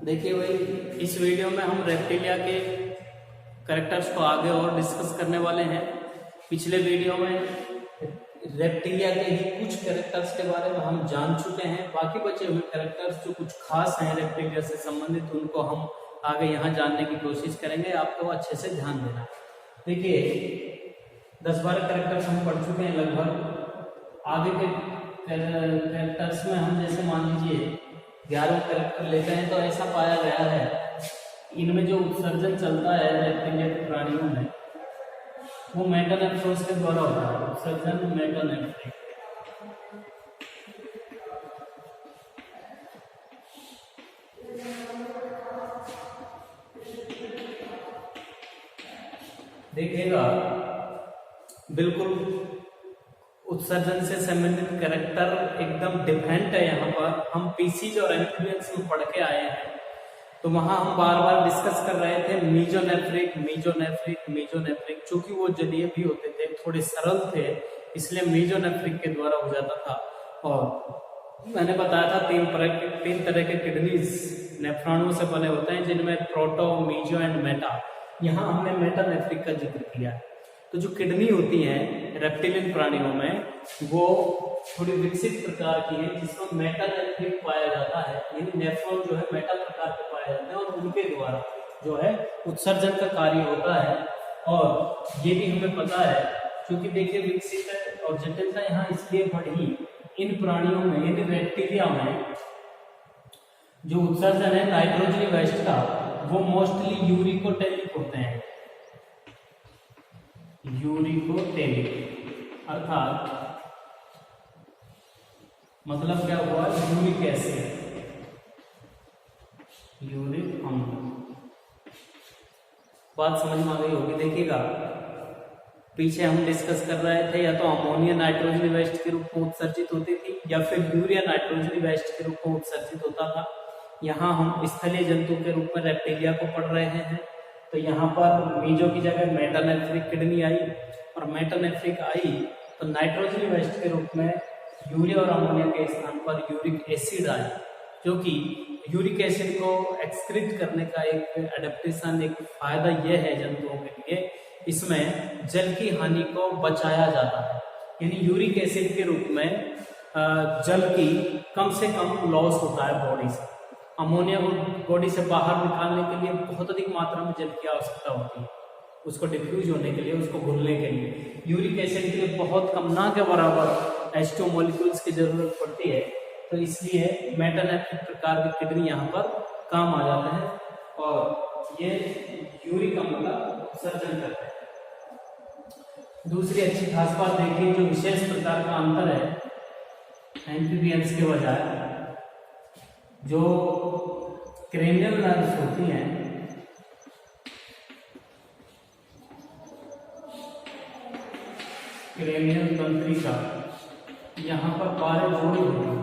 देखिए भाई, इस वीडियो में हम रेप्टिलिया के कैरेक्टर्स को आगे और डिस्कस करने वाले हैं। पिछले वीडियो में रेप्टिलिया के ही कुछ कैरेक्टर्स के बारे में हम जान चुके हैं। बाकी बचे हुए कैरेक्टर्स जो कुछ खास हैं रेप्टिलिया से संबंधित, उनको हम आगे यहाँ जानने की कोशिश करेंगे। आपको अच्छे से ध्यान देना। देखिए 10-12 कैरेक्टर्स हम पढ़ चुके हैं लगभग। आगे के कैरेक्टर्स में हम जैसे मान लीजिए 11 कैरेक्टर लेते हैं तो ऐसा पाया गया है इनमें जो उत्सर्जन चलता है रेप्टिलिया के प्राणियों में वो मेटानेफ्रोस के द्वारा होता है। उत्सर्जन मेटानेफ्रिक। देखिएगा बिल्कुल उत्सर्जन से संबंधित कैरेक्टर एकदम डिफरेंट है। यहाँ पर हम पीसीज और एम्फीबियंस में पढ़ के आए हैं तो वहां हम बार बार डिस्कस कर रहे थे मीजोनेफ्रिक मीजोनेफ्रिक मीजोनेफ्रिक। चूंकि वो जलीय भी होते थे, थोड़े सरल थे, इसलिए मीजोनेफ्रिक के द्वारा हो जाता था। और मैंने बताया था तीन तरह के किडनीज नेफ्रॉनों से बने होते हैं, जिनमें प्रोटो, मीजो एंड मेटा। यहाँ हमने मेटानेफ्रिक का जिक्र किया। तो जो किडनी होती है रेप्टिलियन प्राणियों में वो थोड़ी विकसित प्रकार की है, जिसमें मेटानेफ्रिक पाया जाता है। यानी नेफ्रॉन जो है मेटा प्रकार के पाए जाते हैं और उनके द्वारा जो है उत्सर्जन का कार्य होता है। और ये भी हमें पता है, क्योंकि देखिए विकसित है और जटिलता यहाँ इसलिए बढ़ी इन प्राणियों में, यानी रेप्टिलिया में जो उत्सर्जन है नाइट्रोजनी वेस्ट का, वो मोस्टली यूरिकोटेलिक होते हैं। यूरिकोटेलिक अर्थात मतलब क्या हुआ, यूरिक एसिड, यूरिक अम्ल। बात समझ में आ गई होगी। देखिएगा पीछे हम डिस्कस कर रहे थे या तो अमोनिया नाइट्रोजनी वेस्ट के रूप में उत्सर्जित होती थी या फिर यूरिया नाइट्रोजनी वेस्ट के रूप में उत्सर्जित होता था। यहाँ हम स्थलीय जंतु के रूप में रेप्टिलिया को पढ़ रहे हैं। तो यहाँ पर मीजो की जगह मेटानेफ्रिक किडनी आई, और मेटानेफ्रिक आई तो नाइट्रोजनी वेस्ट के रूप में यूरिया और अमोनिया के स्थान पर यूरिक एसिड आया, जो कि यूरिक एसिड को एक्सक्रीट करने का एक एडेप्टेशन, एक फायदा यह है जंतुओं के लिए, इसमें जल की हानि को बचाया जाता है। यानी यूरिक एसिड के रूप में जल की कम से कम लॉस होता है बॉडी से। अमोनिया को बॉडी से बाहर निकालने के लिए बहुत अधिक मात्रा में जल की आवश्यकता होती है, उसको डिफ्यूज होने के लिए, उसको घुलने के लिए। यूरिक एसिड के लिए बहुत कम, ना के बराबर H2 मॉलिक्यूल्स की जरूरत पड़ती है। तो इसलिए मेटानेफ्रिक प्रकार की किडनी यहाँ पर काम आ जाता है और ये यूरिक अम्ल का उत्सर्जन करते हैं। दूसरी अच्छी खास बात देखिए, जो विशेष प्रकार का अंतर है एम्फीबियंस के बजाय, जो क्रेनियल नर्व्स होती हैं, क्रेनियल तंत्रिका, यहाँ पर 12 जोड़ी होती है।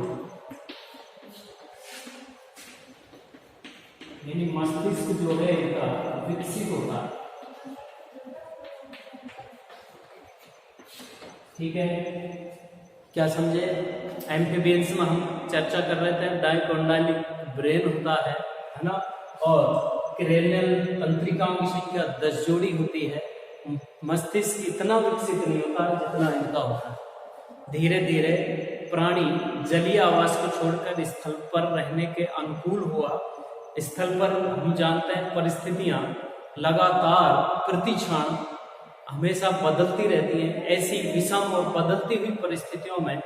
यानी मस्तिष्क जो है इनका विकसित होता है। ठीक है, क्या समझे? एम्फीबियंस में हम चर्चा कर रहे थे डाइकोंडाइलिक ब्रेन होता है ना, और क्रेनियल तंत्रिकाओं की संख्या 10 जोड़ी होती है। मस्तिष्क इतना विकसित नहीं होता जितना इनका होता है। धीरे धीरे प्राणी जलीय आवास को छोड़कर स्थल पर रहने के अनुकूल हुआ। स्थल पर हम जानते हैं परिस्थितियां लगातार प्रतिक्षण हमेशा बदलती रहती हैं। ऐसी विषम और बदलती हुई परिस्थितियों में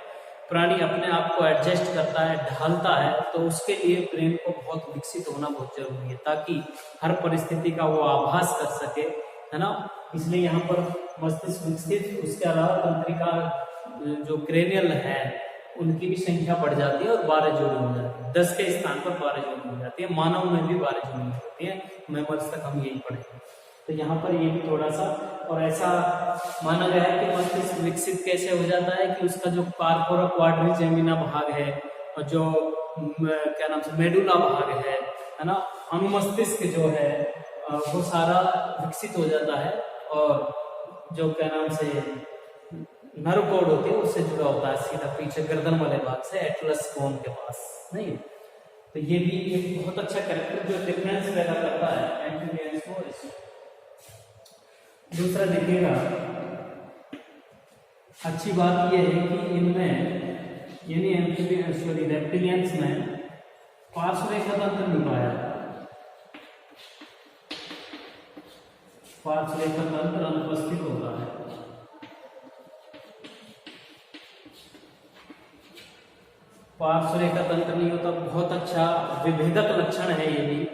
प्राणी अपने आप को एडजस्ट करता है, ढालता है। तो उसके लिए ब्रेन को बहुत विकसित होना बहुत जरूरी है, ताकि हर परिस्थिति का वो आभास कर सके, है ना। इसलिए यहाँ पर मस्तिष्क विकसित, उसके अलावा तंत्रिका जो क्रेनियल है उनकी भी संख्या बढ़ जाती है और 12 जोड़ी हो जाती है। 10 के स्थान पर 12 जोड़ी हो जाती है। मानव में भी 12 जोड़ी होती है। मेमोरीज तक हम यही पढ़ेंगे। तो यहाँ पर ये भी थोड़ा सा, और ऐसा माना गया है कि मस्तिष्क विकसित कैसे हो जाता है कि उसका जो कार्पोरा क्वाड्रिजेमिना भाग है और जो क्या नाम से मेडुला भाग है ना, अनुमस्तिष्क जो है वो सारा विकसित हो जाता है। और जो क्या नाम से नर्व कोड होती है उससे जुड़ा होता है सीधा पीछे गर्दन वाले भाग से, एटलस बोन के पास नहीं। तो ये भी एक बहुत अच्छा कैरेक्टर जो डिफरेंस पैदा करता है एम्फीबियंस को इसमें। दूसरा देखिएगा, अच्छी बात यह है कि इनमें यानी एम्फीबियंस सॉरी रेप्टिलियंस में पार्श्वरेखा तंत्र नहीं पाया जाता, पार्श्वरेखा तंत्र अनुपस्थित होता है। पार्श्वरेखा तंत्र नहीं होता, बहुत अच्छा विभेदक लक्षण है ये भी।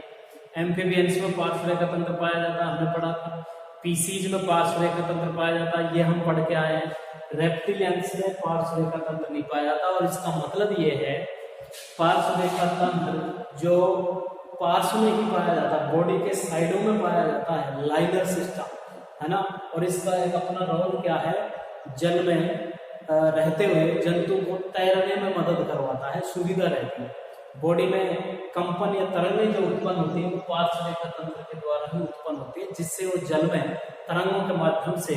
एम्फीबियंस में पार्श्वरेखा तंत्र पाया जाता है, हमने पढ़ा था। पीसीज में पार्श्वरेखा तंत्र पाया जाता है, ये हम पढ़ के आए हैं। रेप्टिलियंस में पार्श्वरेखा तंत्र नहीं पाया जाता, और इसका मतलब ये है पार्श्वरेखा तंत्र जो पार्श्व में ही पाया जाता है, बॉडी के साइडों में पाया जाता है, लाइनर सिस्टम है ना। और इसका एक अपना रोल क्या है, जल में रहते हुए जंतु को तैरने में मदद करवाता है, सुविधा रहती है। बॉडी में कंपन या तरंगें जो उत्पन्न होती है वो पार्श्वरेखा तंत्र के द्वारा ही उत्पन्न होती है, जिससे वो जल में तरंगों के माध्यम से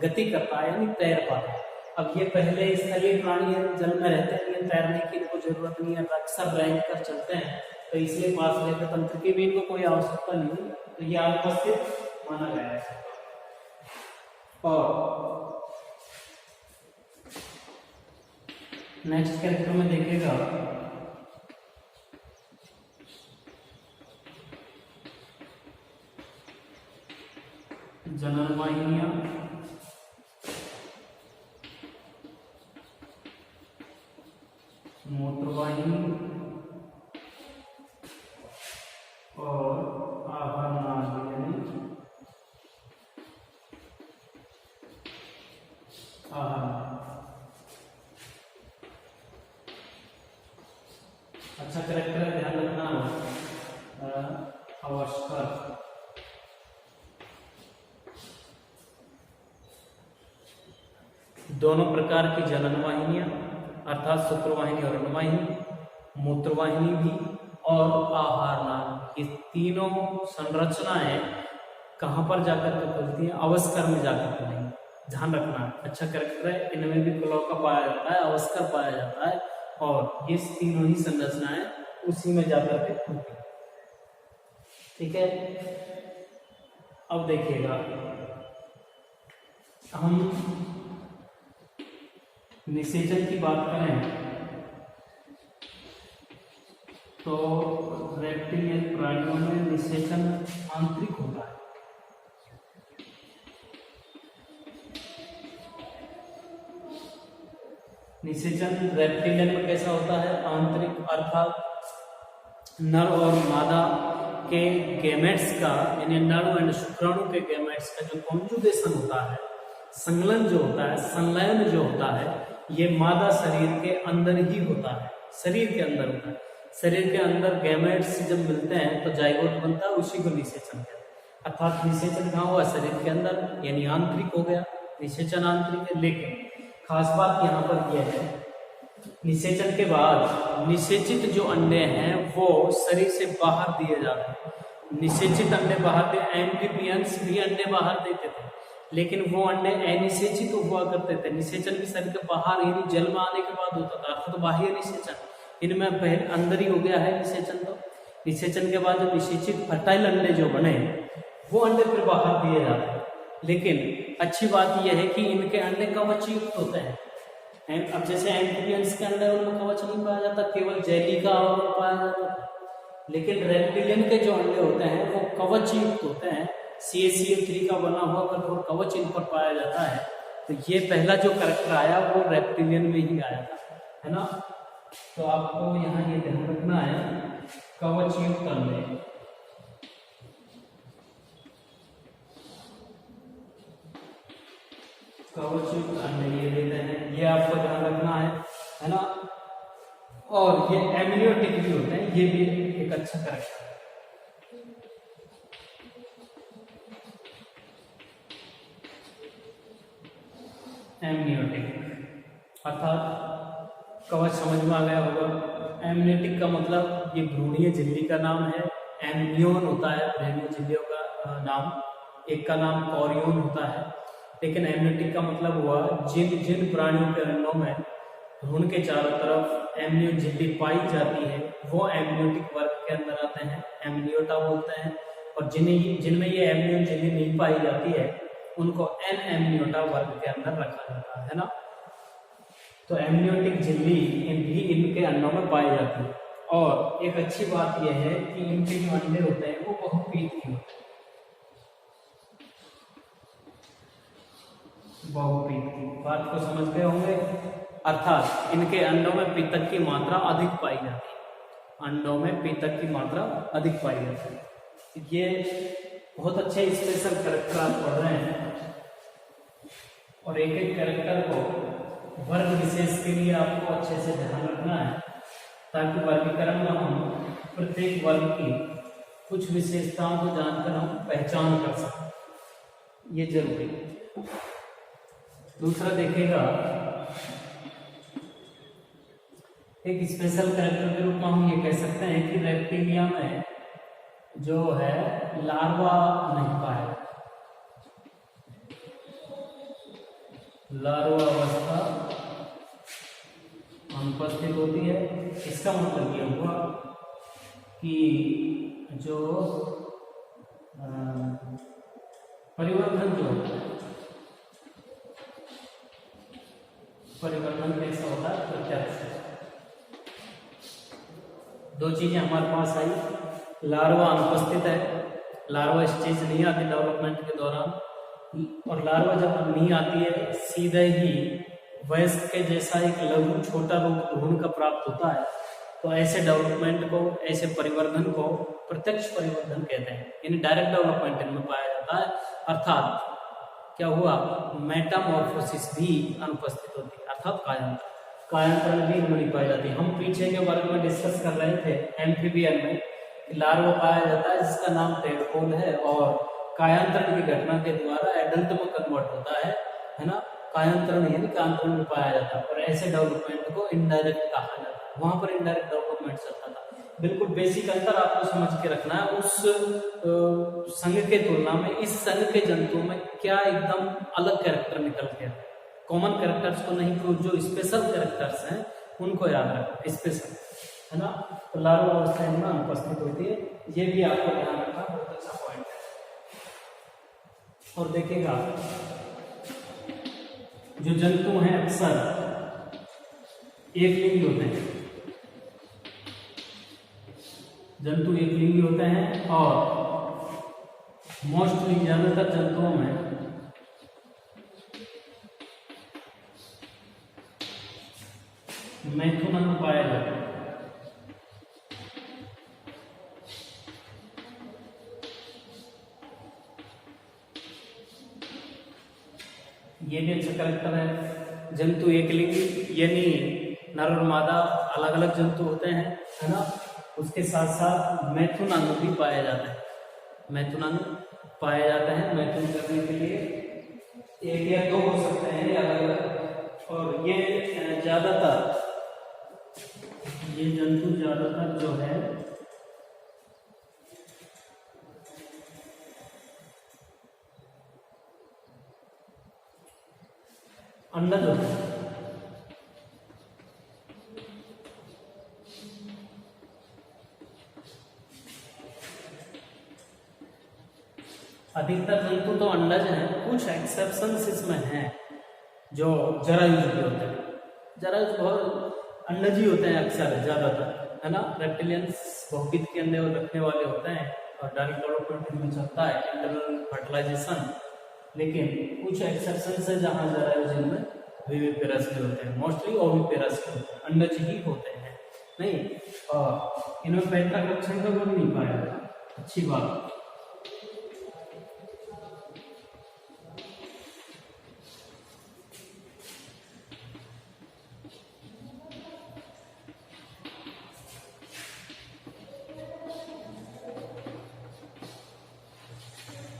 गति करता है, यानी तैर पाता है। अब ये पहले स्थलीय प्राणी जल में रहते हैं, ये तैरने की इनको जरूरत नहीं है, अक्सर रैंक कर चलते हैं, तो इसलिए पार्श्वरेखा तंत्र की भी इनको कोई आवश्यकता नहीं है, तो ये अनुपस्थित माना गया है। और नेक्स्ट कैरेक्टर में देखिएगा, जनन वाहिनियां, मूत्रवाहिनी और आहार नाली यानी आहार। अच्छा करेक्टर है, ध्यान रखना आवश्यक। दोनों प्रकार की जनन वाहिनियां अर्थात शुक्रवाहिनी और अनुवाहिनी, मूत्रवाहिनी भी और आहार नाल, ये तीनों संरचनाएं कहां पर जाकर के खुलती हैं, अवस्कर में जाकर के नहीं, ध्यान रखना। अच्छा करेक्टर है, इनमें भी क्लोका पाया जाता है, अवस्कर पाया जाता है, और ये तीनों ही संरचनाएं उसी में जाकर के खुलती है। ठीक है, अब देखिएगा, हम निषेचन की बात करें तो रेप्टिलियन प्राणियों में निषेचन आंतरिक होता है। निषेचन रेप्टिलियन में कैसा होता है, आंतरिक, अर्थात नर और मादा के गैमेट्स का, यानी नर एंड शुक्राणु के गैमेट्स का जो कॉन्जुगेशन होता है, संलयन जो होता है, संलयन जो होता है, ये मादा शरीर के अंदर ही होता है, शरीर के अंदर होता है। शरीर के अंदर गैमेट्स जब मिलते हैं तो जाइगोट बनता है, उसी को निषेचन कहते हैं। अर्थात निषेचन कहाँ हुआ, शरीर के अंदर, यानी आंतरिक हो गया, निषेचन आंतरिक है। लेकिन खास बात यहाँ पर यह है, निषेचन के बाद निषेचित जो अंडे हैं वो शरीर से बाहर दिए जाते हैं। निषेचित अंडे बाहर दिए, एम्फीबियंस भी अंडे बाहर देते थे, लेकिन वो अंडे अनिषेचित हुआ करते थे। निषेचन भी शरीर के बाहर, यानी जल में आने के बाद होता था, अर्थात बाह्य निषेचन। इनमें पहले अंदर ही हो गया है निषेचन। तो निषेचन के बाद जो निषेचित फर्टाइल अंडे जो बने वो अंडे फिर बाहर दिए जाते हैं। लेकिन अच्छी बात यह है कि इनके अंडे कवचयुक्त होते हैं। अब जैसे एम्फीबियंस के अंडे उनमें कवच नहीं पाया जाता, केवल जेली का आवरण पाया जाता, लेकिन रेप्टिलियन के जो अंडे होते हैं वो कवचयुक्त होते हैं। CaCl3 का बना हुआ कठोर कवच इन पर पाया जाता है। तो ये पहला जो कैरेक्टर आया वो रेप्टिलियन में ही आया था, है ना। तो आपको यहाँ ये ध्यान रखना है, कवचयुक्त अंडे, कवचयुक्त अंडे ये देते हैं, ये आपको ध्यान रखना है ना। और ये एमनियोटिक भी होते हैं, ये भी एक अच्छा कैरेक्टर है। एमनियोटिक अर्थात कवच समझ में आ गया होगा। एमनियोटिक का मतलब ये भ्रूणीय झिल्ली का नाम है। एमनियोन होता है भ्रूणीय झिल्लियों का नाम, एक का नाम कॉरियोन होता है। लेकिन एमनियोटिक का मतलब हुआ जिन जिन प्राणियों के अंडों में भ्रूण के चारों तरफ एमनियो झिल्ली पाई जाती है वो एमनियोटिक वर्ग के अंदर आते हैं, एमनियोटा बोलते हैं। और जिनमें ये एमनियो झिल्ली नहीं पाई जाती है उनको एन एमनियोटा वर्ग के अंदर रखा जाता है ना। तो एमनियोटिक झिल्ली भी इनके अंडों में पाई जाती है। और एक अच्छी बात यह है कि इनके जो अंडे होते हैं वो बहुपीत के होते हैं, बहुपीत की बात को समझ गए होंगे। अर्थात इनके अंडों में पीतक की मात्रा अधिक पाई जाती है, अंडों में पीतक की मात्रा अधिक पाई जाती है। ये बहुत अच्छे स्पेशल कैरेक्टर आप पढ़ रहे हैं और एक एक कैरेक्टर को वर्ग विशेष के लिए आपको अच्छे से ध्यान रखना है ताकि वर्गीकरण में हम प्रत्येक वर्ग की कुछ विशेषताओं को जानकर हम पहचान कर सकें, ये जरूरी है। दूसरा देखिएगा, एक स्पेशल कैरेक्टर के रूप में हम ये कह सकते हैं कि रेप्टिलिया में जो है लार्वा नहीं पाया, लार्वा अवस्था अनुपस्थित होती है। इसका मतलब ये हुआ कि जो परिवर्तन जो होता है, परिवर्तन कैसा होता है, प्रत्यक्ष। दो चीजें हमारे पास आई, लार्वा अनुपस्थित है, लार्वा स्टेज नहीं आती डेवलपमेंट के दौरान, और लार्वा जब नहीं आती है सीधे ही वयस्क के जैसा एक लघु छोटा रूप भ्रूण का प्राप्त होता है। तो ऐसे डेवलपमेंट को, ऐसे परिवर्धन को प्रत्यक्ष परिवर्धन कहते हैं, यानी डायरेक्ट डेवलपमेंट इनमें पाया जाता है। अर्थात क्या हुआ, मेटामॉर्फोसिस भी अनुपस्थित होती है, अर्थात कायांतरण भी नहीं पाई जाती। हम पीछे के वर्ग में डिस्कस कर रहे थे एम्फीबियन में कि लार्वा पाया जाता है जिसका नाम टेडपोल है और कायांतरण की घटना के द्वारा एडल्ट में कन्वर्ट होता है ना। कायांतरण यानी कायांतरण में पाया जाता है और ऐसे डेवलपमेंट को इनडायरेक्ट कहा जाता है, वहां पर इनडायरेक्ट डेवलपमेंट चलता था। बिल्कुल बेसिक अंतर आपको समझ के रखना है उस संघ के तुलना में इस संघ के जंतुओं में क्या एकदम अलग कैरेक्टर निकल गया। कॉमन कैरेक्टर्स को नहीं, तो जो स्पेशल कैरेक्टर्स हैं उनको याद रखना, स्पेशल, है ना। तो लार्वा अवस्था इनमें अनुपस्थित होती है, ये भी आपको ध्यान रखना बहुत अच्छा पॉइंट है। और देखिएगा जो जंतु हैं अक्सर एक लिंगी होते हैं, जंतु एक लिंगी होते हैं और मोस्टली ज्यादातर जंतुओं में मैथुन पाया जाता है। ये भी अच्छा कैरेक्टर है। जंतु एक लिंगी यानी नर और मादा अलग अलग जंतु होते हैं, है ना। उसके साथ साथ मैथुन अंग भी पाया जाता है, मैथुन अंग पाया जाता है। मैथुन करने के लिए एक या दो हो सकते हैं अलग अलग, और ये ज्यादातर ये जंतु ज्यादातर जो है अंडज होता है। अधिकतर जंतु तो अंडज हैं, कुछ एक्सेप्शंस इसमें हैं जो जरायुज भी होते हैं। जरायुज बहुत अंडज ही होते हैं अक्सर, ज्यादातर, है ना। रेप्टिलियंस बहुविध के अंडे रखने वाले होते हैं और डायरेक्ट डेवलपमेंट इनमें चलता है, इंटरनल फर्टिलाइजेशन। लेकिन कुछ एक्सेप्शंस है जहां जरायुज इनमें विविपेरस भी होते हैं, मोस्टली ओविपेरस होते हैं, अंडज ही होते हैं, नहीं। और इनमें पैतृक लक्षण का गुण नहीं पाया जाता, अच्छी बात।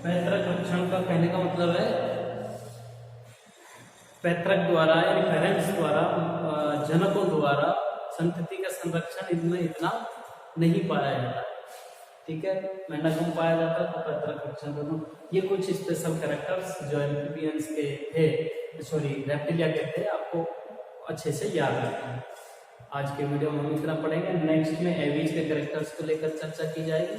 पैतृक लक्षण का कहने का मतलब है पैतृक द्वारा यानी पेरेंट्स द्वारा, जनकों द्वारा संतति का संरक्षण इनमें इतना नहीं पाया जाता है, ठीक है। मेंढक पाया जाता है तो पैतृक लक्षण दोनों। ये कुछ स्पेशल कैरेक्टर्स जो एम्फीबियंस के थे, सॉरी रेप्टिलिया के थे, आपको अच्छे से याद रखें। आज के वीडियो में हम इतना पढ़ेंगे, नेक्स्ट में एवीज के कैरेक्टर्स को लेकर चर्चा की जाएगी।